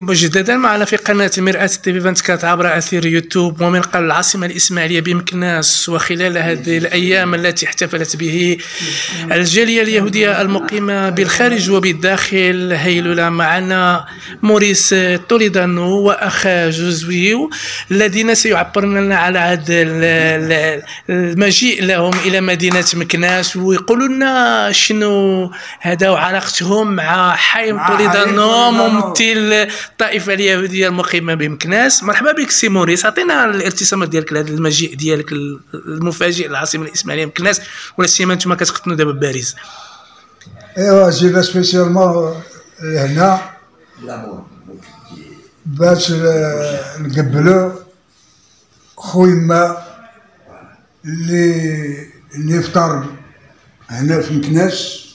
مجددا معنا في قناة مرآة تيفي عبر أثير يوتيوب ومن قلب العاصمة الإسماعيلية بمكناس. وخلال هذه الأيام التي احتفلت به الجالية اليهودية المقيمة بالخارج وبالداخل هيلولة، معنا موريس توليدانو وأخا جوزويو الذين سيعبرون لنا على هذا المجيء لهم إلى مدينة مكناس، ويقولوا لنا شنو هذا وعلاقتهم مع حايم توليدانو ممثل الطائفة اليهودية المقيمة بمكناس. مرحبا بك سي موريس، عطينا الارتسامات ديالك لهذا المجيء ديالك المفاجئ للعاصمة الإسماعيلية مكناس، ولا سيما نتوما كتقطنوا دابا باريس. ايوا جينا سبيسيالمون هنا باش نقبلوا خويا اللي فطر هنا في مكناس،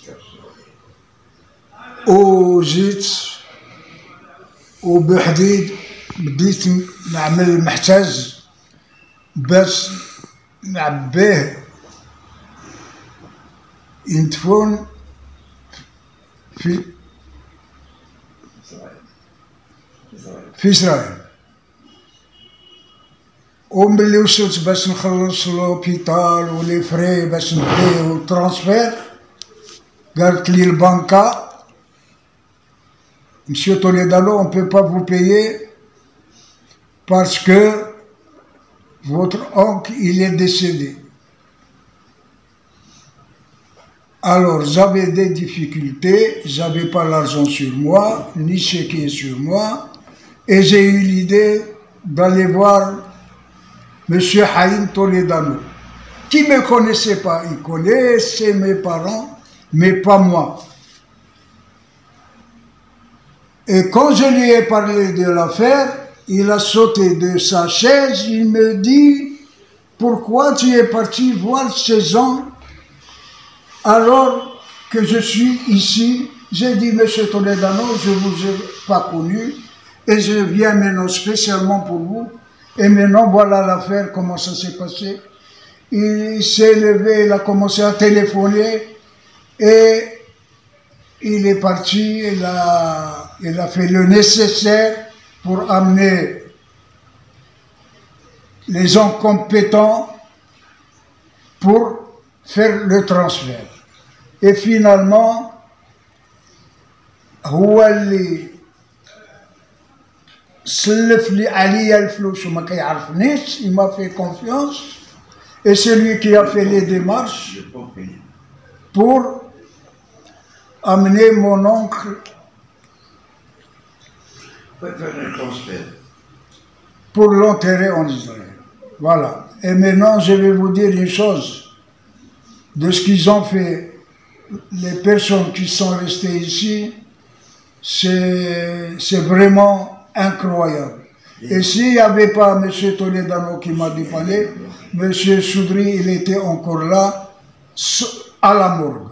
وجيت وبحديد بديت نعمل محتاج باش نعبيه ينتفون في إسرائيل. وملي وصلت باش نخلص لوبيتال ولي فري باش نديو ترانسفير، قالت لي البنكة Monsieur Toledano, on ne peut pas vous payer parce que votre oncle, il est décédé. Alors, j'avais des difficultés, j'avais pas l'argent sur moi, ni chéquier sur moi, et j'ai eu l'idée d'aller voir Monsieur Haïm Toledano, qui ne me connaissait pas. Il connaissait mes parents, mais pas moi. Et quand je lui ai parlé de l'affaire, il a sauté de sa chaise, il me dit « Pourquoi tu es parti voir ces gens alors que je suis ici ?» J'ai dit « Monsieur Toledano, je ne vous ai pas connu et je viens maintenant spécialement pour vous. Et maintenant voilà l'affaire, comment ça s'est passé. » Il s'est levé, il a commencé à téléphoner et il est parti, il a fait le nécessaire pour amener les gens compétents pour faire le transfert. Et finalement, هو اللي سلف لي عليا الفلوس وما كيعرفنيش, il m'a fait confiance, et c'est lui qui a fait les démarches pour amener mon oncle pour l'enterrer en Israël. Voilà. Et maintenant, je vais vous dire une chose. De ce qu'ils ont fait, les personnes qui sont restées ici, c'est vraiment incroyable. Et s'il n'y avait pas M. Toledano qui m'a dépanné, M. Soudri, il était encore là, à la morgue.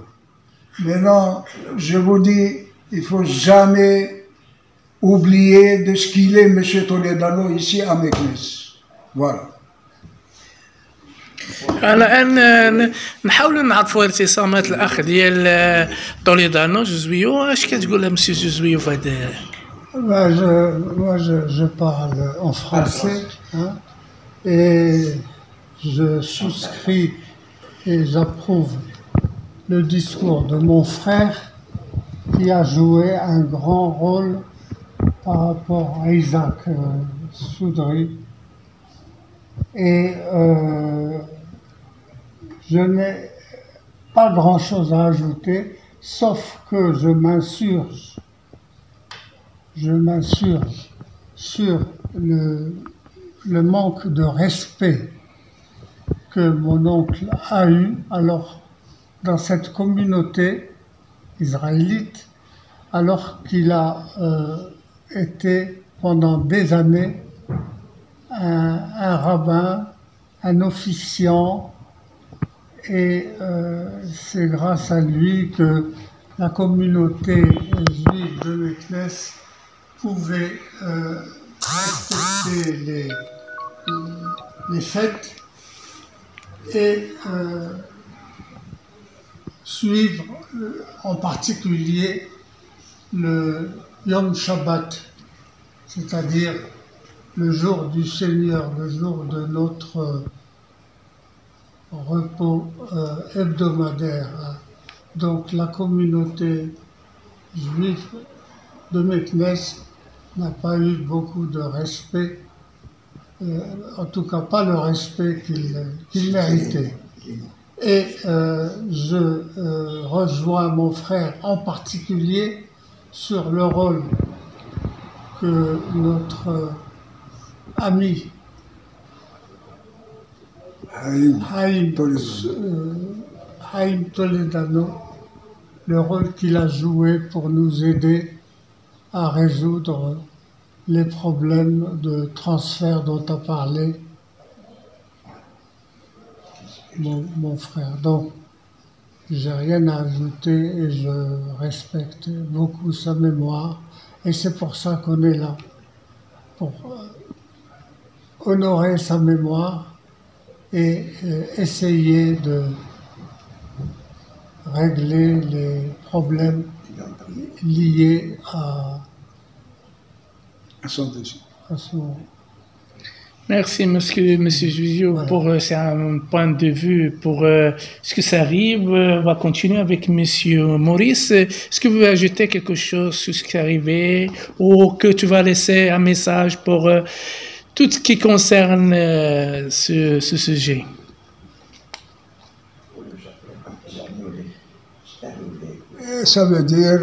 Maintenant, je vous dis, il ne faut jamais oublier de ce qu'il est, M. Toledano, ici à Meknès. Voilà. الان نحاولوا نعرفوا ارتسامات الاخ ديال توليدانو جوزويو. اش كتقول لها مسيو جوزويو في هذا؟ Moi, je parle en français, hein, et je souscris et j'approuve le discours de mon frère qui a joué un grand rôle par rapport à Isaac Soudri. Et je n'ai pas grand-chose à ajouter, sauf que je m'insurge sur le manque de respect que mon oncle a eu alors dans cette communauté israélite, alors qu'il a été pendant des années un rabbin, un officiant, et c'est grâce à lui que la communauté juive de Meknès pouvait respecter les fêtes et suivre en particulier le Yom Shabbat c'est-à-dire le jour du Seigneur, le jour de notre repos hebdomadaire. Donc la communauté juive de Meknes n'a pas eu beaucoup de respect, en tout cas pas le respect qu'il méritait. Et je rejoins mon frère en particulier sur le rôle que notre ami Haïm Toledano, le rôle qu'il a joué pour nous aider à résoudre les problèmes de transfert dont a parlé mon frère. Donc, j'ai rien à ajouter et je respecte beaucoup sa mémoire. Et c'est pour ça qu'on est là, pour honorer sa mémoire et essayer de régler les problèmes liés à son décès. Merci, monsieur Juillo, Voilà. pour c'est un point de vue pour ce que ça arrive. On va continuer avec monsieur Maurice. Est-ce que vous voulez ajouter quelque chose sur ce qui est arrivé ou que tu vas laisser un message pour tout ce qui concerne ce sujet? Ça veut dire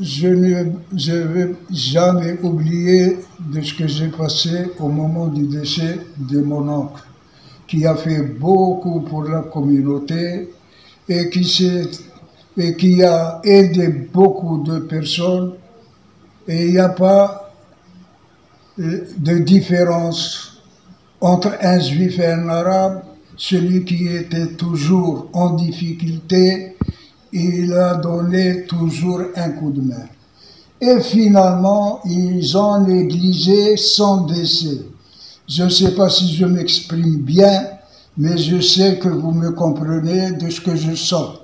je ne vais jamais oublier de ce que j'ai passé au moment du décès de mon oncle, qui a fait beaucoup pour la communauté et qui a aidé beaucoup de personnes. Et il n'y a pas de différence entre un juif et un arabe. Celui qui était toujours en difficulté, il a donné toujours un coup de main. Et finalement, ils ont négligé son décès. Je ne sais pas si je m'exprime bien, mais je sais que vous me comprenez de ce que je sens.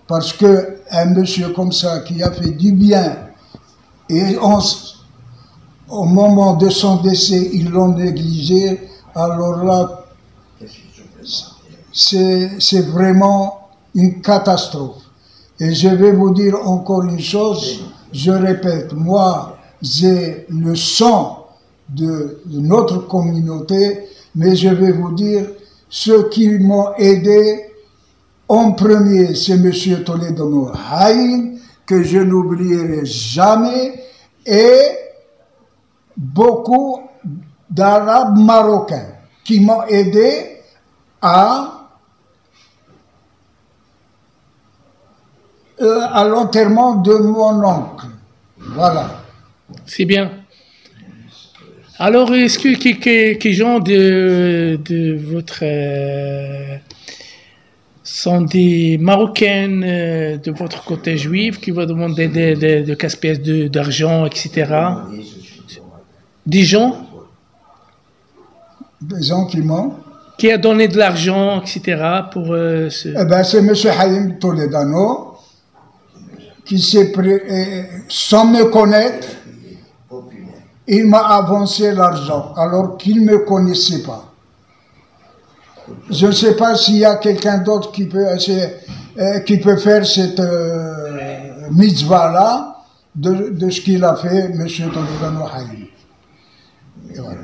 Parce qu'un monsieur comme ça qui a fait du bien, et au moment de son décès, ils l'ont négligé, alors là, c'est vraiment une catastrophe. Et je vais vous dire encore une chose, je répète, moi, j'ai le sang de notre communauté, mais je vais vous dire, ceux qui m'ont aidé, en premier, c'est M. Toledano Haïm, que je n'oublierai jamais, et beaucoup d'Arabes marocains qui m'ont aidé à l'enterrement de mon oncle. Voilà. C'est bien. Alors, est-ce que quels gens de votre sont des Marocaines de votre côté juif qui vont demander des casse-pièces d'argent, etc. Des gens qui a donné de l'argent, etc. pour ce... Eh ben, c'est M. Haïm Toledano qui s'est sans me connaître, il m'a avancé l'argent alors qu'il ne me connaissait pas. Je ne sais pas s'il y a quelqu'un d'autre qui peut faire cette mitzvah-là de ce qu'il a fait, M. Toledano Haïm. Voilà.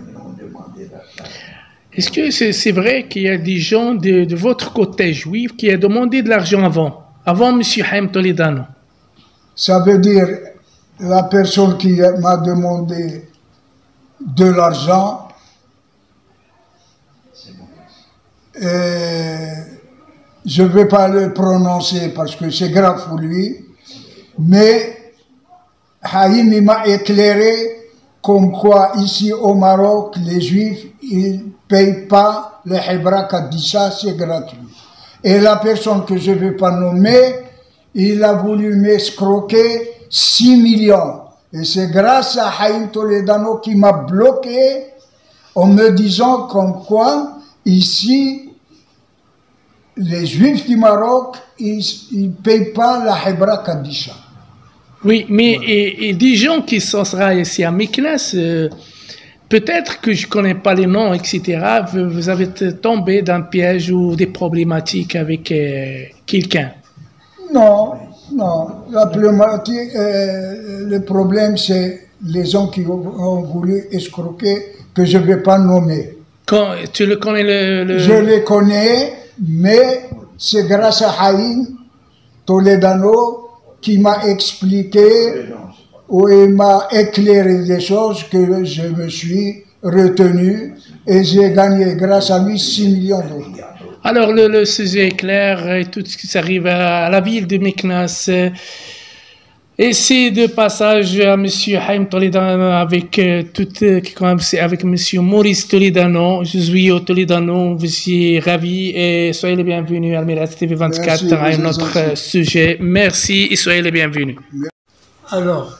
Est-ce que c'est vrai qu'il y a des gens de votre côté juif qui ont demandé de l'argent avant M. Haïm Toledano? Ça veut dire la personne qui m'a demandé de l'argent, je ne vais pas le prononcer parce que c'est grave pour lui, mais Haïm m'a éclairé comme quoi ici au Maroc, les Juifs, ils ne payent pas le Hebra Kadisha, c'est gratuit. Et la personne que je ne vais pas nommer, il a voulu m'escroquer 6 millions. Et c'est grâce à Haïm Toledano qui m'a bloqué en me disant comme quoi, ici, les Juifs du Maroc, ils ne payent pas la Hebra Kadisha. Oui, mais et des gens qui sont ici à Meknès, peut-être que je ne connais pas les noms, etc. Vous avez tombé dans un piège ou des problématiques avec quelqu'un? Non, non. La problématique, le problème, c'est les gens qui ont voulu escroquer, que je ne vais pas nommer. Tu le connais Je les connais, mais c'est grâce à Haïm Toledano qui m'a expliqué ou il m'a éclairé des choses que je me suis retenu et j'ai gagné grâce à lui 6 millions d'euros. Alors le sujet est clair et tout ce qui arrive à la ville de Meknès. Et c'est de passage à M. Haïm Toledano avec avec M. Maurice Toledano. Je suis au Toledano, vous suis ravi et soyez les bienvenus à Almeria TV 24 à notre sujet. Merci et soyez les bienvenus. Alors,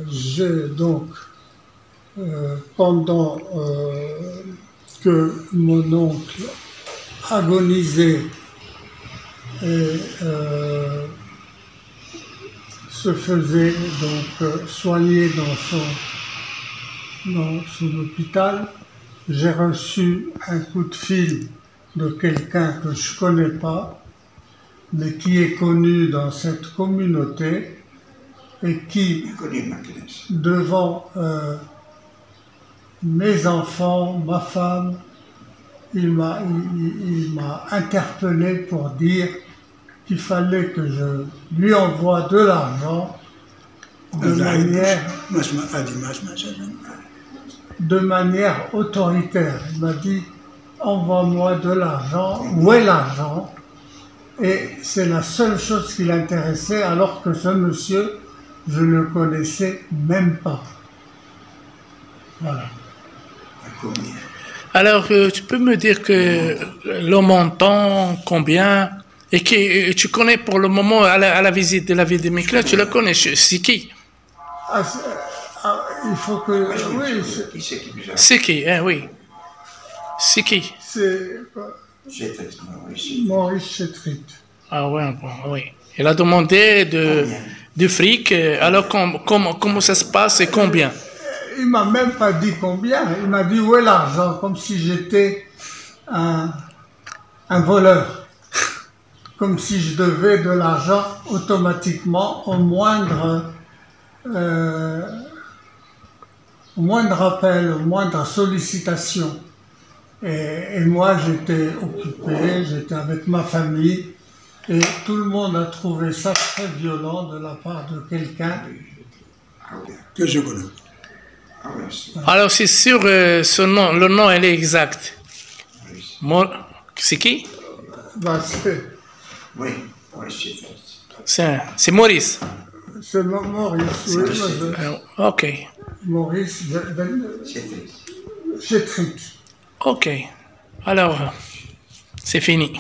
j'ai donc, pendant que mon oncle agonisait et se faisait donc soigner dans son hôpital, j'ai reçu un coup de fil de quelqu'un que je ne connais pas, mais qui est connu dans cette communauté et qui, devant mes enfants, ma femme, il m'a interpellé pour dire qu'il fallait que je lui envoie de l'argent de manière autoritaire. Il m'a dit, envoie-moi de l'argent, où est l'argent? Et c'est la seule chose qui l'intéressait, alors que ce monsieur, je ne le connaissais même pas. Voilà. Alors, tu peux me dire que le montant, combien? Et que tu connais pour le moment, à la visite de la ville de Meknès, tu la connais, c'est qui? Il faut que... Oui, c'est qui, hein, oui. C'est qui? C'est... Maurice Chetrit. Ah ouais, bon, oui. Il a demandé de fric, alors comment ça se passe et combien? Il m'a même pas dit combien, il m'a dit où est l'argent, comme si j'étais un voleur. Comme si je devais de l'argent automatiquement au moindre appel, au moindre sollicitation. Et moi, j'étais occupé, j'étais avec ma famille, et tout le monde a trouvé ça très violent de la part de quelqu'un Que je connais. Alors, c'est sûr, le nom, elle est exact. C'est qui? Oui, c'est Maurice. C'est Maurice, oui. Ok. Maurice Chetrit. Ok. Alors, c'est fini.